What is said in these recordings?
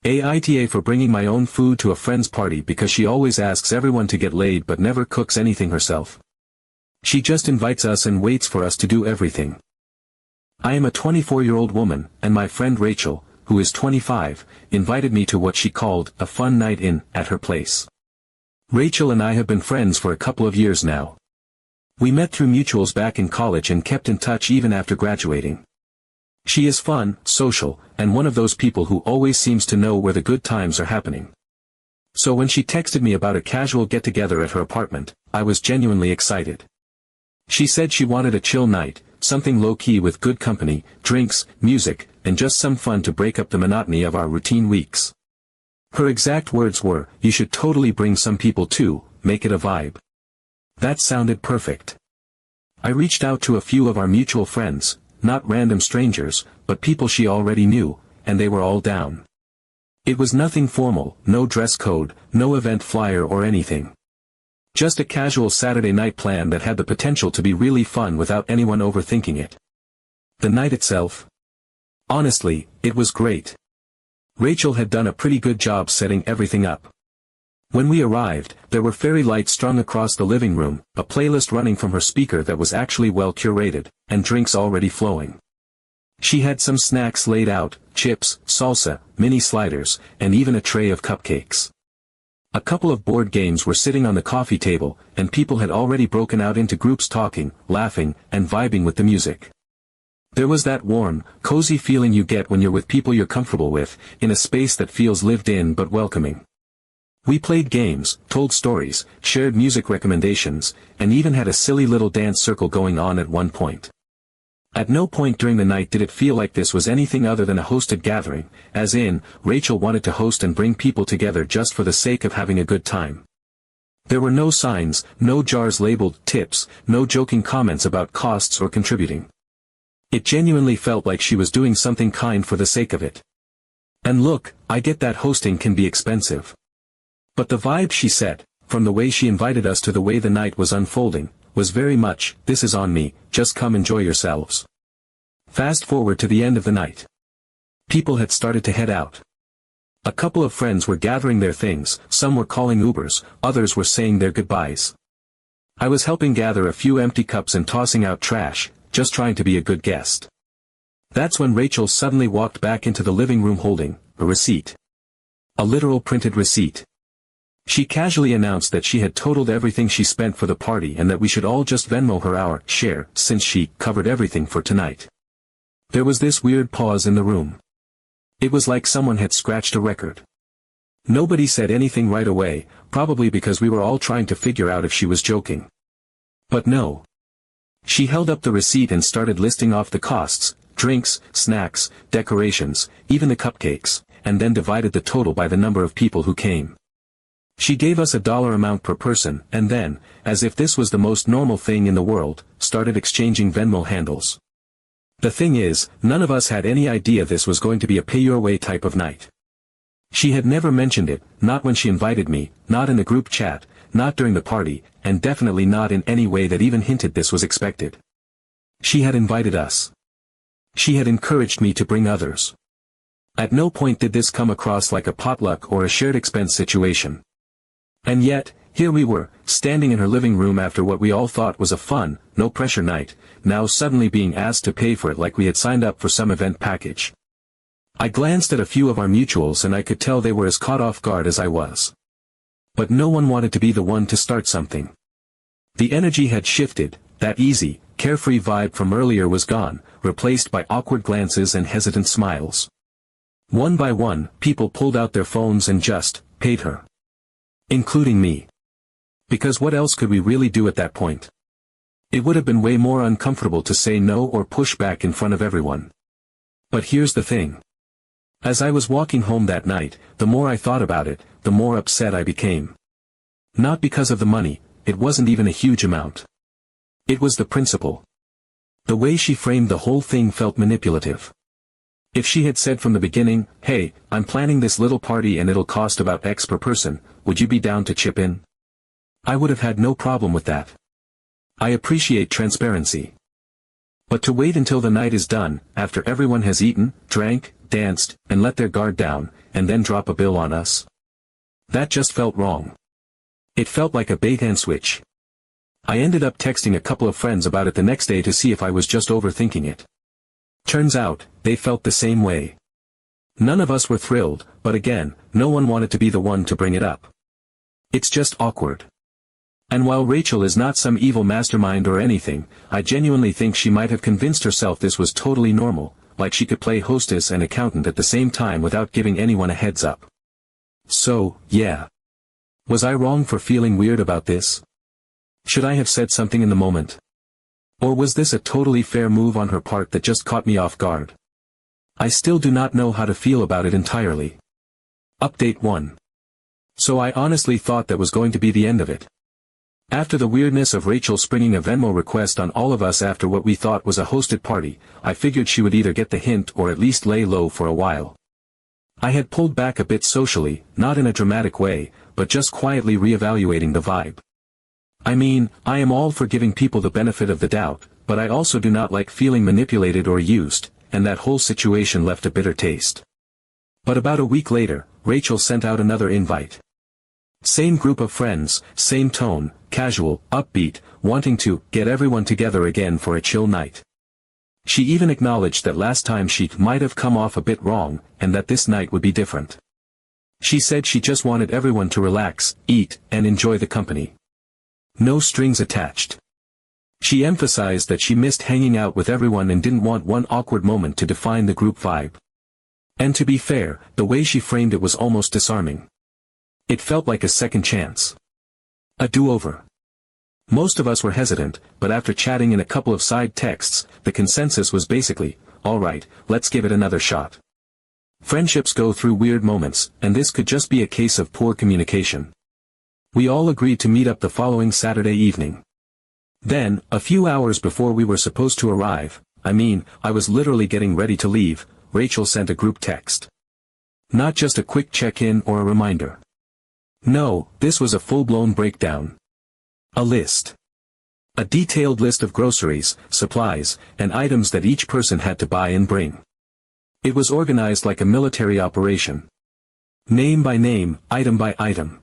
AITA for bringing my own food to a friend's party because she always asks everyone to get laid but never cooks anything herself. She just invites us and waits for us to do everything. I am a 24-year-old woman, and my friend Rachel, who is 25, invited me to what she called a fun night in at her place. Rachel and I have been friends for a couple of years now. We met through mutuals back in college and kept in touch even after graduating. She is fun, social, and one of those people who always seems to know where the good times are happening. So when she texted me about a casual get-together at her apartment, I was genuinely excited. She said she wanted a chill night, something low-key with good company, drinks, music, and just some fun to break up the monotony of our routine weeks. Her exact words were, "You should totally bring some people too, make it a vibe." That sounded perfect. I reached out to a few of our mutual friends, not random strangers, but people she already knew, and they were all down. It was nothing formal, no dress code, no event flyer or anything. Just a casual Saturday night plan that had the potential to be really fun without anyone overthinking it. The night itself? Honestly, it was great. Rachel had done a pretty good job setting everything up. When we arrived, there were fairy lights strung across the living room, a playlist running from her speaker that was actually well curated, and drinks already flowing. She had some snacks laid out, chips, salsa, mini sliders, and even a tray of cupcakes. A couple of board games were sitting on the coffee table, and people had already broken out into groups talking, laughing, and vibing with the music. There was that warm, cozy feeling you get when you're with people you're comfortable with, in a space that feels lived in but welcoming. We played games, told stories, shared music recommendations, and even had a silly little dance circle going on at one point. At no point during the night did it feel like this was anything other than a hosted gathering, as in, Rachel wanted to host and bring people together just for the sake of having a good time. There were no signs, no jars labeled tips, no joking comments about costs or contributing. It genuinely felt like she was doing something kind for the sake of it. And look, I get that hosting can be expensive. But the vibe she set, from the way she invited us to the way the night was unfolding, was very much, "This is on me, just come enjoy yourselves." Fast forward to the end of the night. People had started to head out. A couple of friends were gathering their things, some were calling Ubers, others were saying their goodbyes. I was helping gather a few empty cups and tossing out trash, just trying to be a good guest. That's when Rachel suddenly walked back into the living room holding a receipt. A literal printed receipt. She casually announced that she had totaled everything she spent for the party and that we should all just Venmo her our share, since she covered everything for tonight. There was this weird pause in the room. It was like someone had scratched a record. Nobody said anything right away, probably because we were all trying to figure out if she was joking. But no. She held up the receipt and started listing off the costs, drinks, snacks, decorations, even the cupcakes, and then divided the total by the number of people who came. She gave us a dollar amount per person, and then, as if this was the most normal thing in the world, started exchanging Venmo handles. The thing is, none of us had any idea this was going to be a pay-your-way type of night. She had never mentioned it, not when she invited me, not in the group chat, not during the party, and definitely not in any way that even hinted this was expected. She had invited us. She had encouraged me to bring others. At no point did this come across like a potluck or a shared expense situation. And yet, here we were, standing in her living room after what we all thought was a fun, no-pressure night, now suddenly being asked to pay for it like we had signed up for some event package. I glanced at a few of our mutuals and I could tell they were as caught off guard as I was. But no one wanted to be the one to start something. The energy had shifted, that easy, carefree vibe from earlier was gone, replaced by awkward glances and hesitant smiles. One by one, people pulled out their phones and just paid her. Including me. Because what else could we really do at that point? It would have been way more uncomfortable to say no or push back in front of everyone. But here's the thing. As I was walking home that night, the more I thought about it, the more upset I became. Not because of the money, it wasn't even a huge amount. It was the principle. The way she framed the whole thing felt manipulative. If she had said from the beginning, "Hey, I'm planning this little party and it'll cost about X per person, would you be down to chip in?" I would have had no problem with that. I appreciate transparency. But to wait until the night is done, after everyone has eaten, drank, danced, and let their guard down, and then drop a bill on us? That just felt wrong. It felt like a bait-and-switch. I ended up texting a couple of friends about it the next day to see if I was just overthinking it. Turns out, they felt the same way. None of us were thrilled, but again, no one wanted to be the one to bring it up. It's just awkward. And while Rachel is not some evil mastermind or anything, I genuinely think she might have convinced herself this was totally normal, like she could play hostess and accountant at the same time without giving anyone a heads up. So, yeah. Was I wrong for feeling weird about this? Should I have said something in the moment? Or was this a totally fair move on her part that just caught me off guard? I still do not know how to feel about it entirely. Update 1. So I honestly thought that was going to be the end of it. After the weirdness of Rachel springing a Venmo request on all of us after what we thought was a hosted party, I figured she would either get the hint or at least lay low for a while. I had pulled back a bit socially, not in a dramatic way, but just quietly reevaluating the vibe. I mean, I am all for giving people the benefit of the doubt, but I also do not like feeling manipulated or used, and that whole situation left a bitter taste. But about a week later, Rachel sent out another invite. Same group of friends, same tone, casual, upbeat, wanting to get everyone together again for a chill night. She even acknowledged that last time she might have come off a bit wrong, and that this night would be different. She said she just wanted everyone to relax, eat, and enjoy the company. No strings attached. She emphasized that she missed hanging out with everyone and didn't want one awkward moment to define the group vibe. And to be fair, the way she framed it was almost disarming. It felt like a second chance. A do-over. Most of us were hesitant, but after chatting in a couple of side texts, the consensus was basically, alright, let's give it another shot. Friendships go through weird moments, and this could just be a case of poor communication. We all agreed to meet up the following Saturday evening. Then, a few hours before we were supposed to arrive, I was literally getting ready to leave, Rachel sent a group text. Not just a quick check-in or a reminder. No, this was a full-blown breakdown. A list. A detailed list of groceries, supplies, and items that each person had to buy and bring. It was organized like a military operation. Name by name, item by item.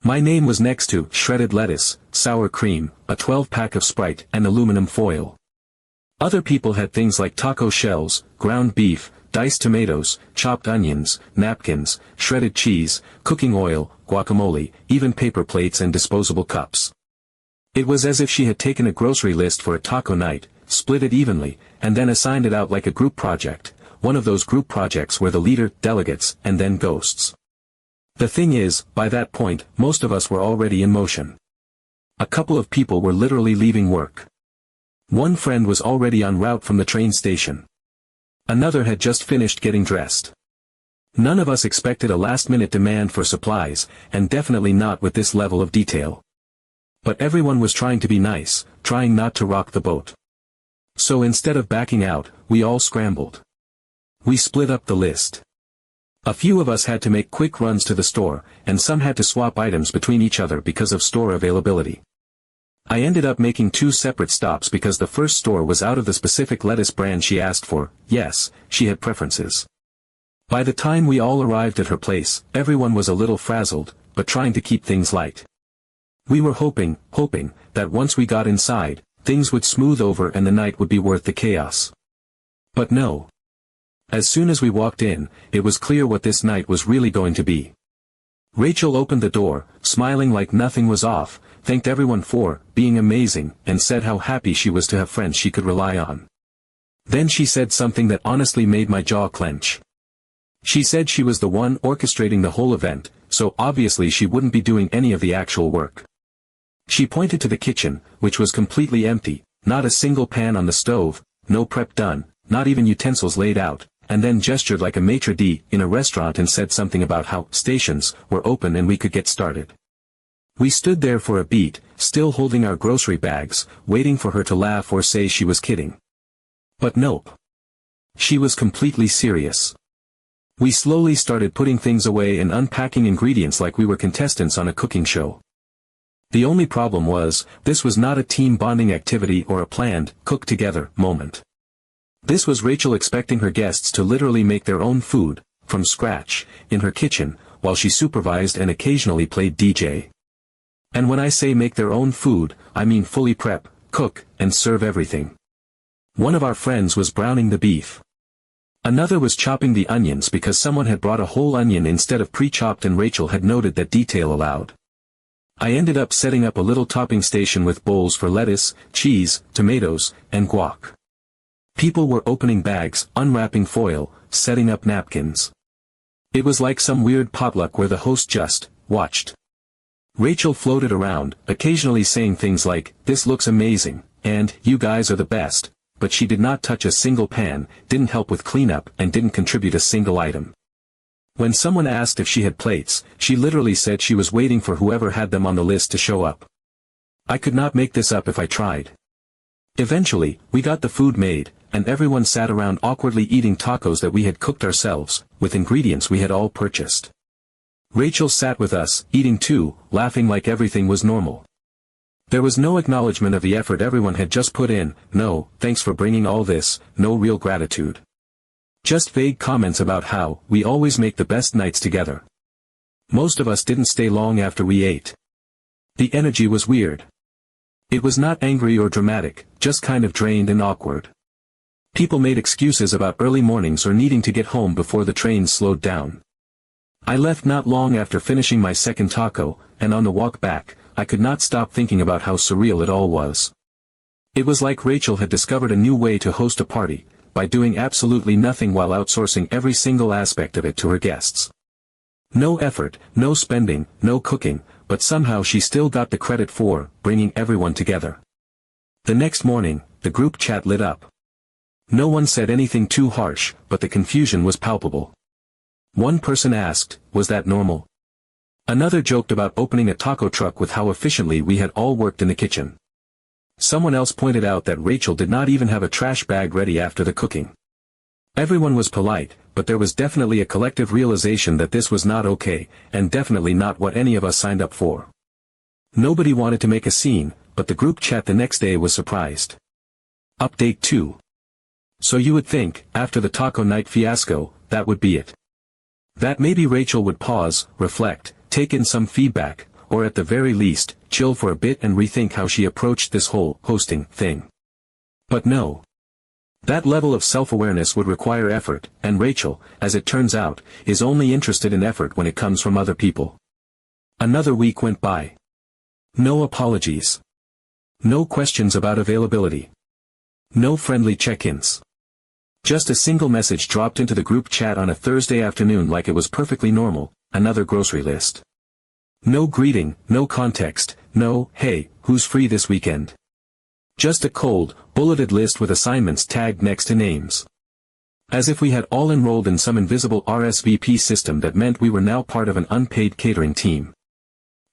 My name was next to shredded lettuce, sour cream, a 12-pack of Sprite, and aluminum foil. Other people had things like taco shells, ground beef, diced tomatoes, chopped onions, napkins, shredded cheese, cooking oil, guacamole, even paper plates and disposable cups. It was as if she had taken a grocery list for a taco night, split it evenly, and then assigned it out like a group project, one of those group projects where the leader, delegates, and then ghosts. The thing is, by that point, most of us were already in motion. A couple of people were literally leaving work. One friend was already en route from the train station. Another had just finished getting dressed. None of us expected a last-minute demand for supplies, and definitely not with this level of detail. But everyone was trying to be nice, trying not to rock the boat. So instead of backing out, we all scrambled. We split up the list. A few of us had to make quick runs to the store, and some had to swap items between each other because of store availability. I ended up making 2 separate stops because the first store was out of the specific lettuce brand she asked for. Yes, she had preferences. By the time we all arrived at her place, everyone was a little frazzled, but trying to keep things light. We were hoping that once we got inside, things would smooth over and the night would be worth the chaos. But no. As soon as we walked in, it was clear what this night was really going to be. Rachel opened the door, smiling like nothing was off, thanked everyone for being amazing, and said how happy she was to have friends she could rely on. Then she said something that honestly made my jaw clench. She said she was the one orchestrating the whole event, so obviously she wouldn't be doing any of the actual work. She pointed to the kitchen, which was completely empty, not a single pan on the stove, no prep done, not even utensils laid out, and then gestured like a maitre d' in a restaurant and said something about how stations were open and we could get started. We stood there for a beat, still holding our grocery bags, waiting for her to laugh or say she was kidding. But nope. She was completely serious. We slowly started putting things away and unpacking ingredients like we were contestants on a cooking show. The only problem was, this was not a team bonding activity or a planned, cook-together moment. This was Rachel expecting her guests to literally make their own food, from scratch, in her kitchen, while she supervised and occasionally played DJ. And when I say make their own food, I mean fully prep, cook, and serve everything. One of our friends was browning the beef. Another was chopping the onions because someone had brought a whole onion instead of pre-chopped and Rachel had noted that detail aloud. I ended up setting up a little topping station with bowls for lettuce, cheese, tomatoes, and guac. People were opening bags, unwrapping foil, setting up napkins. It was like some weird potluck where the host just watched. Rachel floated around, occasionally saying things like, "This looks amazing," and "You guys are the best," but she did not touch a single pan, didn't help with cleanup, and didn't contribute a single item. When someone asked if she had plates, she literally said she was waiting for whoever had them on the list to show up. I could not make this up if I tried. Eventually, we got the food made, and everyone sat around awkwardly eating tacos that we had cooked ourselves, with ingredients we had all purchased. Rachel sat with us, eating too, laughing like everything was normal. There was no acknowledgement of the effort everyone had just put in, no, thanks for bringing all this, no real gratitude. Just vague comments about how, we always make the best nights together. Most of us didn't stay long after we ate. The energy was weird. It was not angry or dramatic, just kind of drained and awkward. People made excuses about early mornings or needing to get home before the trains slowed down. I left not long after finishing my second taco, and on the walk back, I could not stop thinking about how surreal it all was. It was like Rachel had discovered a new way to host a party, by doing absolutely nothing while outsourcing every single aspect of it to her guests. No effort, no spending, no cooking, but somehow she still got the credit for bringing everyone together. The next morning, the group chat lit up. No one said anything too harsh, but the confusion was palpable. One person asked, "Was that normal?" Another joked about opening a taco truck with how efficiently we had all worked in the kitchen. Someone else pointed out that Rachel did not even have a trash bag ready after the cooking. Everyone was polite, but there was definitely a collective realization that this was not okay, and definitely not what any of us signed up for. Nobody wanted to make a scene, but the group chat the next day was surprised. Update 2. So you would think, after the taco night fiasco, that would be it. That maybe Rachel would pause, reflect, take in some feedback, or at the very least, chill for a bit and rethink how she approached this whole hosting thing. But no. That level of self-awareness would require effort, and Rachel, as it turns out, is only interested in effort when it comes from other people. Another week went by. No apologies. No questions about availability. No friendly check-ins. Just a single message dropped into the group chat on a Thursday afternoon like it was perfectly normal, another grocery list. No greeting, no context, no, "Hey, who's free this weekend?" Just a cold, bulleted list with assignments tagged next to names. As if we had all enrolled in some invisible RSVP system that meant we were now part of an unpaid catering team.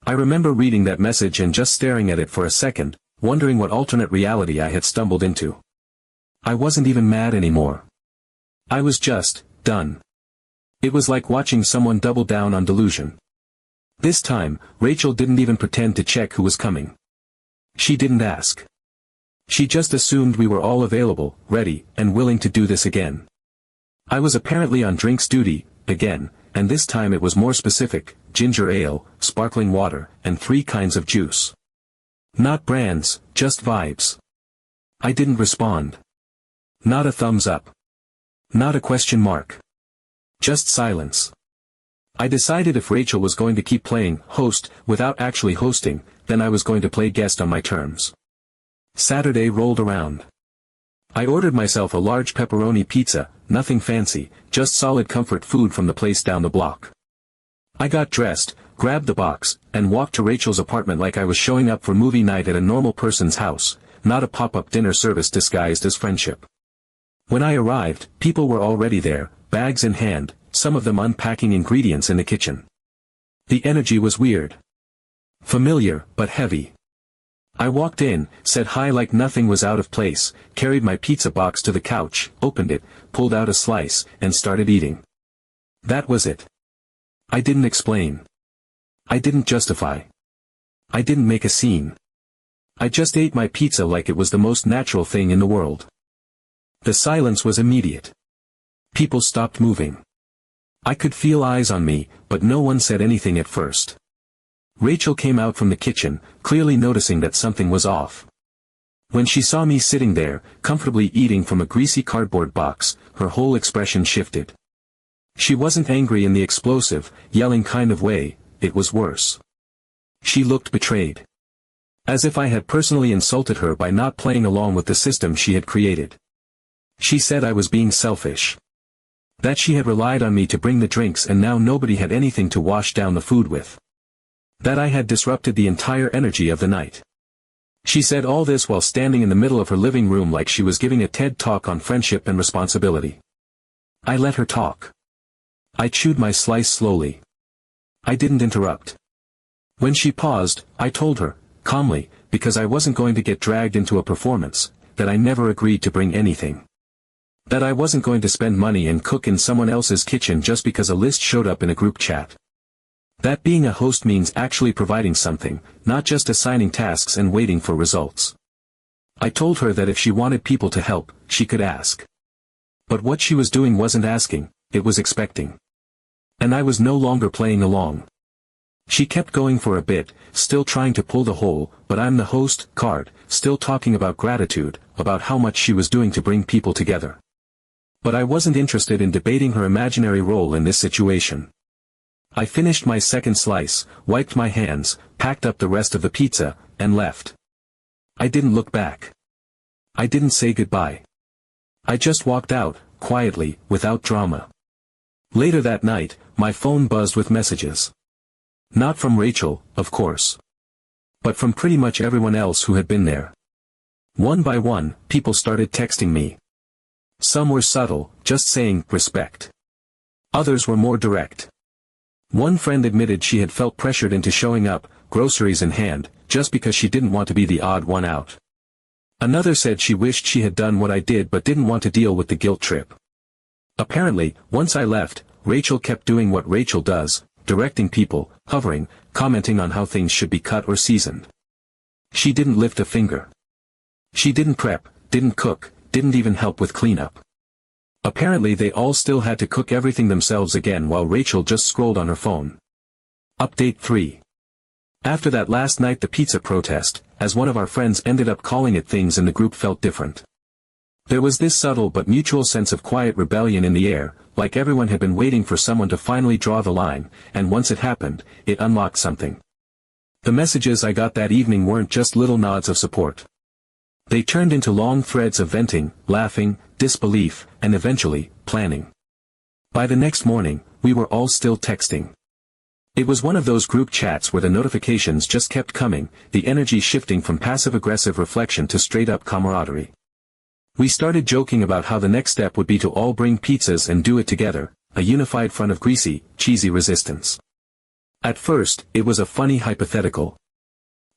I remember reading that message and just staring at it for a second, wondering what alternate reality I had stumbled into. I wasn't even mad anymore. I was just done. It was like watching someone double down on delusion. This time, Rachel didn't even pretend to check who was coming. She didn't ask. She just assumed we were all available, ready, and willing to do this again. I was apparently on drinks duty, again, and this time it was more specific: ginger ale, sparkling water, and 3 kinds of juice. Not brands, just vibes. I didn't respond. Not a thumbs up. Not a question mark. Just silence. I decided if Rachel was going to keep playing host without actually hosting, then I was going to play guest on my terms. Saturday rolled around. I ordered myself a large pepperoni pizza, nothing fancy, just solid comfort food from the place down the block. I got dressed, grabbed the box, and walked to Rachel's apartment like I was showing up for movie night at a normal person's house, not a pop-up dinner service disguised as friendship. When I arrived, people were already there, bags in hand, some of them unpacking ingredients in the kitchen. The energy was weird. Familiar, but heavy. I walked in, said hi like nothing was out of place, carried my pizza box to the couch, opened it, pulled out a slice, and started eating. That was it. I didn't explain. I didn't justify. I didn't make a scene. I just ate my pizza like it was the most natural thing in the world. The silence was immediate. People stopped moving. I could feel eyes on me, but no one said anything at first. Rachel came out from the kitchen, clearly noticing that something was off. When she saw me sitting there, comfortably eating from a greasy cardboard box, her whole expression shifted. She wasn't angry in the explosive, yelling kind of way, it was worse. She looked betrayed. As if I had personally insulted her by not playing along with the system she had created. She said I was being selfish. That she had relied on me to bring the drinks and now nobody had anything to wash down the food with. That I had disrupted the entire energy of the night. She said all this while standing in the middle of her living room like she was giving a TED talk on friendship and responsibility. I let her talk. I chewed my slice slowly. I didn't interrupt. When she paused, I told her, calmly, because I wasn't going to get dragged into a performance, that I never agreed to bring anything. That I wasn't going to spend money and cook in someone else's kitchen just because a list showed up in a group chat. That being a host means actually providing something, not just assigning tasks and waiting for results. I told her that if she wanted people to help, she could ask. But what she was doing wasn't asking, it was expecting. And I was no longer playing along. She kept going for a bit, still trying to pull the whole, but I'm the host card, still talking about gratitude, about how much she was doing to bring people together. But I wasn't interested in debating her imaginary role in this situation. I finished my second slice, wiped my hands, packed up the rest of the pizza, and left. I didn't look back. I didn't say goodbye. I just walked out, quietly, without drama. Later that night, my phone buzzed with messages. Not from Rachel, of course. But from pretty much everyone else who had been there. One by one, people started texting me. Some were subtle, just saying, respect. Others were more direct. One friend admitted she had felt pressured into showing up, groceries in hand, just because she didn't want to be the odd one out. Another said she wished she had done what I did but didn't want to deal with the guilt trip. Apparently, once I left, Rachel kept doing what Rachel does, directing people, hovering, commenting on how things should be cut or seasoned. She didn't lift a finger. She didn't prep, didn't cook, didn't even help with cleanup. Apparently they all still had to cook everything themselves again while Rachel just scrolled on her phone. Update 3. After that last night the pizza protest, as one of our friends ended up calling it, things in the group felt different. There was this subtle but mutual sense of quiet rebellion in the air, like everyone had been waiting for someone to finally draw the line, and once it happened, it unlocked something. The messages I got that evening weren't just little nods of support. They turned into long threads of venting, laughing, disbelief, and eventually, planning. By the next morning, we were all still texting. It was one of those group chats where the notifications just kept coming, the energy shifting from passive-aggressive reflection to straight-up camaraderie. We started joking about how the next step would be to all bring pizzas and do it together, a unified front of greasy, cheesy resistance. At first, it was a funny hypothetical.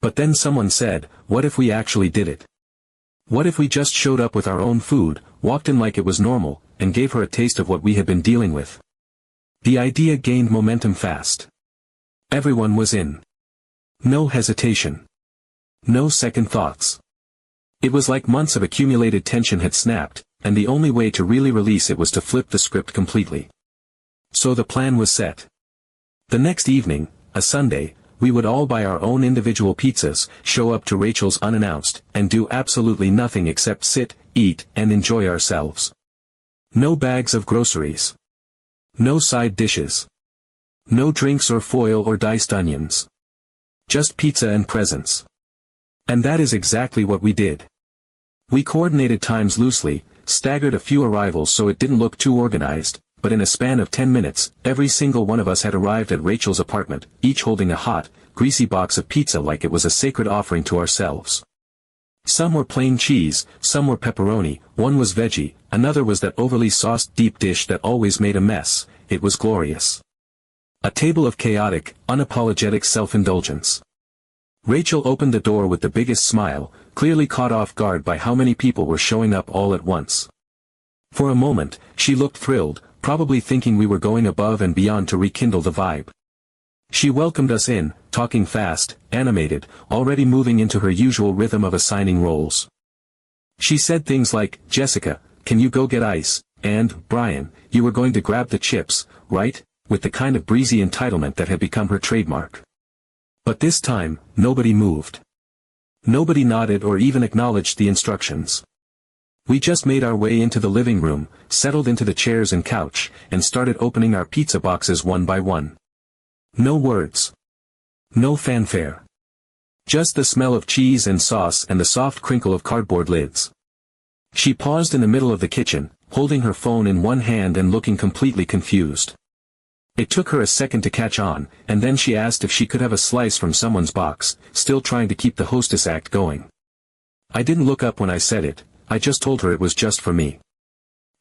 But then someone said, what if we actually did it? What if we just showed up with our own food, walked in like it was normal, and gave her a taste of what we had been dealing with? The idea gained momentum fast. Everyone was in. No hesitation. No second thoughts. It was like months of accumulated tension had snapped, and the only way to really release it was to flip the script completely. So the plan was set. The next evening, a Sunday, we would all buy our own individual pizzas, show up to Rachel's unannounced, and do absolutely nothing except sit, eat, and enjoy ourselves. No bags of groceries. No side dishes. No drinks or foil or diced onions. Just pizza and presents. And that is exactly what we did. We coordinated times loosely, staggered a few arrivals so it didn't look too organized, but in a span of 10 minutes, every single one of us had arrived at Rachel's apartment, each holding a hot, greasy box of pizza like it was a sacred offering to ourselves. Some were plain cheese, some were pepperoni, one was veggie, another was that overly sauced deep dish that always made a mess. It was glorious. A table of chaotic, unapologetic self-indulgence. Rachel opened the door with the biggest smile, clearly caught off guard by how many people were showing up all at once. For a moment, she looked thrilled, probably thinking we were going above and beyond to rekindle the vibe. She welcomed us in, talking fast, animated, already moving into her usual rhythm of assigning roles. She said things like, "Jessica, can you go get ice, and, Brian, you were going to grab the chips, right? With the kind of breezy entitlement that had become her trademark. But this time, nobody moved. Nobody nodded or even acknowledged the instructions. We just made our way into the living room, settled into the chairs and couch, and started opening our pizza boxes one by one. No words. No fanfare. Just the smell of cheese and sauce and the soft crinkle of cardboard lids. She paused in the middle of the kitchen, holding her phone in one hand and looking completely confused. It took her a second to catch on, and then she asked if she could have a slice from someone's box, still trying to keep the hostess act going. I didn't look up when I said it, I just told her it was just for me.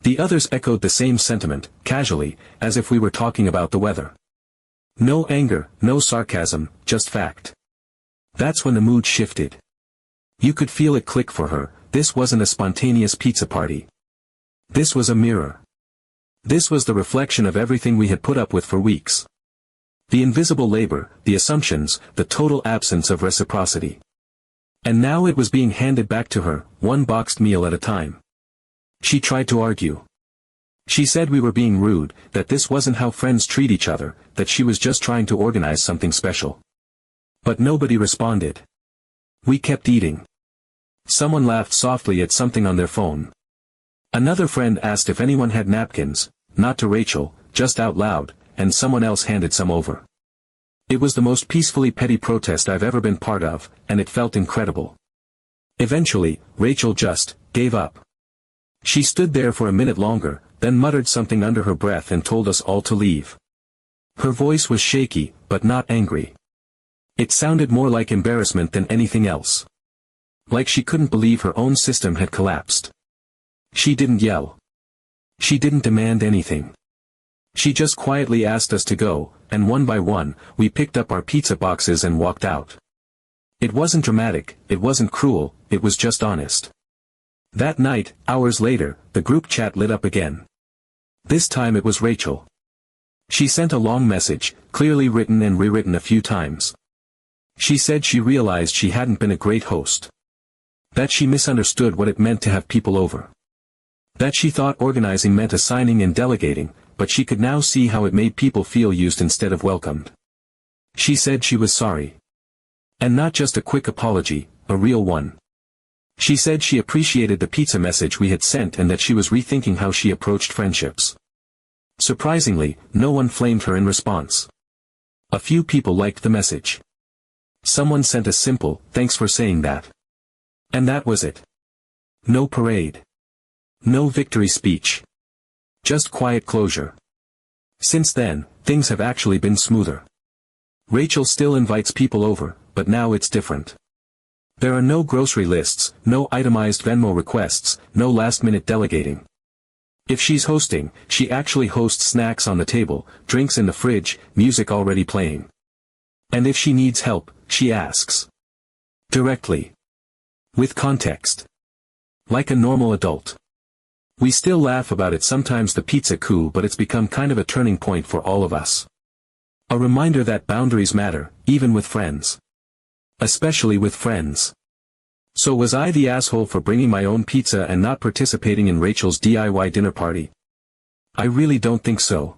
The others echoed the same sentiment, casually, as if we were talking about the weather. No anger, no sarcasm, just fact. That's when the mood shifted. You could feel it click for her. This wasn't a spontaneous pizza party. This was a mirror. This was the reflection of everything we had put up with for weeks. The invisible labor, the assumptions, the total absence of reciprocity. And now it was being handed back to her, one boxed meal at a time. She tried to argue. She said we were being rude, that this wasn't how friends treat each other, that she was just trying to organize something special. But nobody responded. We kept eating. Someone laughed softly at something on their phone. Another friend asked if anyone had napkins, not to Rachel, just out loud, and someone else handed some over. It was the most peacefully petty protest I've ever been part of, and it felt incredible. Eventually, Rachel just gave up. She stood there for a minute longer, then muttered something under her breath and told us all to leave. Her voice was shaky, but not angry. It sounded more like embarrassment than anything else. Like she couldn't believe her own system had collapsed. She didn't yell. She didn't demand anything. She just quietly asked us to go, and one by one, we picked up our pizza boxes and walked out. It wasn't dramatic, it wasn't cruel, it was just honest. That night, hours later, the group chat lit up again. This time it was Rachel. She sent a long message, clearly written and rewritten a few times. She said she realized she hadn't been a great host. That she misunderstood what it meant to have people over. That she thought organizing meant assigning and delegating, but she could now see how it made people feel used instead of welcomed. She said she was sorry. And not just a quick apology, a real one. She said she appreciated the pizza message we had sent and that she was rethinking how she approached friendships. Surprisingly, no one flamed her in response. A few people liked the message. Someone sent a simple, "Thanks for saying that." And that was it. No parade. No victory speech. Just quiet closure. Since then, things have actually been smoother. Rachel still invites people over, but now it's different. There are no grocery lists, no itemized Venmo requests, no last-minute delegating. If she's hosting, she actually hosts snacks on the table, drinks in the fridge, music already playing. And if she needs help, she asks. Directly. With context. Like a normal adult. We still laugh about it sometimes, the pizza coup, but it's become kind of a turning point for all of us. A reminder that boundaries matter, even with friends. Especially with friends. So was I the asshole for bringing my own pizza and not participating in Rachel's DIY dinner party? I really don't think so.